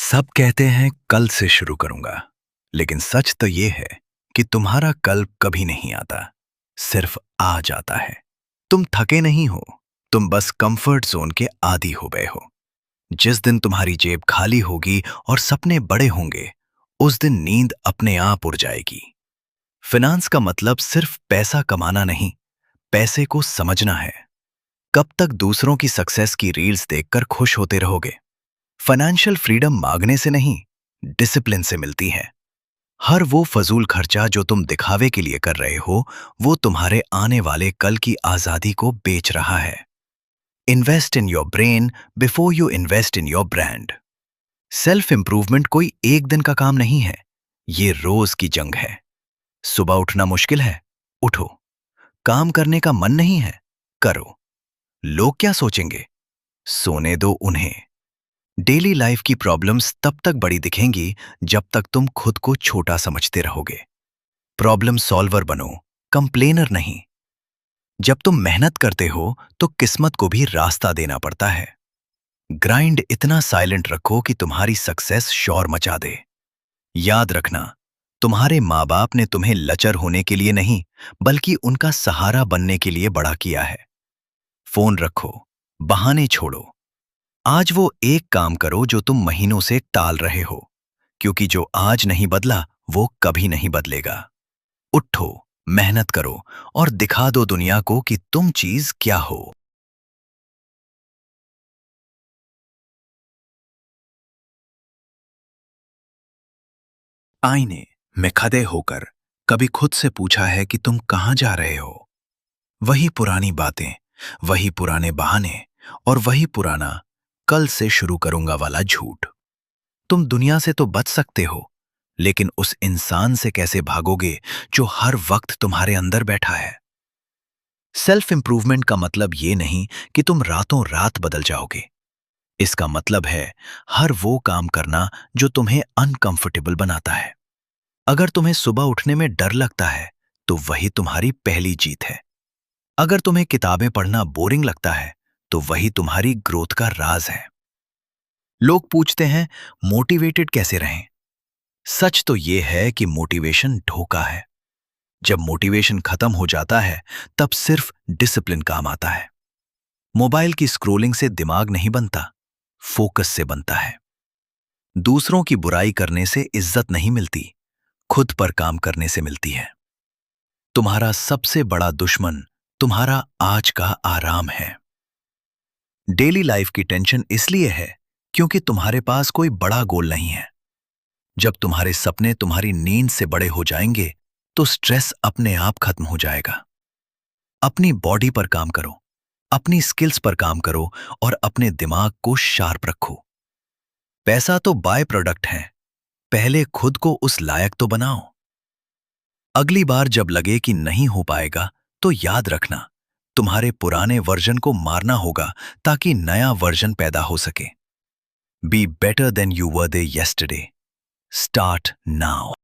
सब कहते हैं कल से शुरू करूंगा, लेकिन सच तो ये है कि तुम्हारा कल कभी नहीं आता, सिर्फ आ जाता है। तुम थके नहीं हो, तुम बस कंफर्ट जोन के आदी हो गए हो। जिस दिन तुम्हारी जेब खाली होगी और सपने बड़े होंगे, उस दिन नींद अपने आप उड़ जाएगी। फिनांस का मतलब सिर्फ पैसा कमाना नहीं, पैसे को समझना है। कब तक दूसरों की सक्सेस की रील्स देखकर खुश होते रहोगे? फाइनेंशियल फ्रीडम मांगने से नहीं, डिसिप्लिन से मिलती है। हर वो फजूल खर्चा जो तुम दिखावे के लिए कर रहे हो, वो तुम्हारे आने वाले कल की आजादी को बेच रहा है। Invest in your brain before you invest in your brand. Self improvement कोई एक दिन का काम नहीं है, ये रोज की जंग है। सुबह उठना मुश्किल है, उठो। काम करने का मन नहीं है, करो। लोग क्या सोचेंगे, सोने दो उन्हें। डेली लाइफ की प्रॉब्लम्स तब तक बड़ी दिखेंगी जब तक तुम खुद को छोटा समझते रहोगे। प्रॉब्लम सॉल्वर बनो, कंप्लेनर नहीं। जब तुम मेहनत करते हो तो किस्मत को भी रास्ता देना पड़ता है। ग्राइंड इतना साइलेंट रखो कि तुम्हारी सक्सेस शोर मचा दे। याद रखना, तुम्हारे माँ बाप ने तुम्हें लचर होने के लिए नहीं, बल्कि उनका सहारा बनने के लिए बड़ा किया है। फोन रखो, बहाने छोड़ो। आज वो एक काम करो जो तुम महीनों से टाल रहे हो, क्योंकि जो आज नहीं बदला वो कभी नहीं बदलेगा। उठो, मेहनत करो और दिखा दो दुनिया को कि तुम चीज क्या हो। आईने में खड़े होकर कभी खुद से पूछा है कि तुम कहां जा रहे हो? वही पुरानी बातें, वही पुराने बहाने और वही पुराना कल से शुरू करूंगा वाला झूठ। तुम दुनिया से तो बच सकते हो, लेकिन उस इंसान से कैसे भागोगे जो हर वक्त तुम्हारे अंदर बैठा है? सेल्फ इंप्रूवमेंट का मतलब ये नहीं कि तुम रातों रात बदल जाओगे। इसका मतलब है हर वो काम करना जो तुम्हें अनकंफर्टेबल बनाता है। अगर तुम्हें सुबह उठने में डर लगता है, तो वही तुम्हारी पहली जीत है। अगर तुम्हें किताबें पढ़ना बोरिंग लगता है, तो वही तुम्हारी ग्रोथ का राज है। लोग पूछते हैं, मोटिवेटेड कैसे रहें? सच तो यह है कि मोटिवेशन धोखा है। जब मोटिवेशन खत्म हो जाता है, तब सिर्फ डिसिप्लिन काम आता है। मोबाइल की स्क्रोलिंग से दिमाग नहीं बनता, फोकस से बनता है। दूसरों की बुराई करने से इज्जत नहीं मिलती, खुद पर काम करने से मिलती है। तुम्हारा सबसे बड़ा दुश्मन तुम्हारा आज का आराम है। डेली लाइफ की टेंशन इसलिए है क्योंकि तुम्हारे पास कोई बड़ा गोल नहीं है। जब तुम्हारे सपने तुम्हारी नींद से बड़े हो जाएंगे, तो स्ट्रेस अपने आप खत्म हो जाएगा। अपनी बॉडी पर काम करो, अपनी स्किल्स पर काम करो और अपने दिमाग को शार्प रखो। पैसा तो बाय प्रोडक्ट है, पहले खुद को उस लायक तो बनाओ। अगली बार जब लगे कि नहीं हो पाएगा, तो याद रखना, तुम्हारे पुराने वर्जन को मारना होगा ताकि नया वर्जन पैदा हो सके। Be better than you were they yesterday. Start now.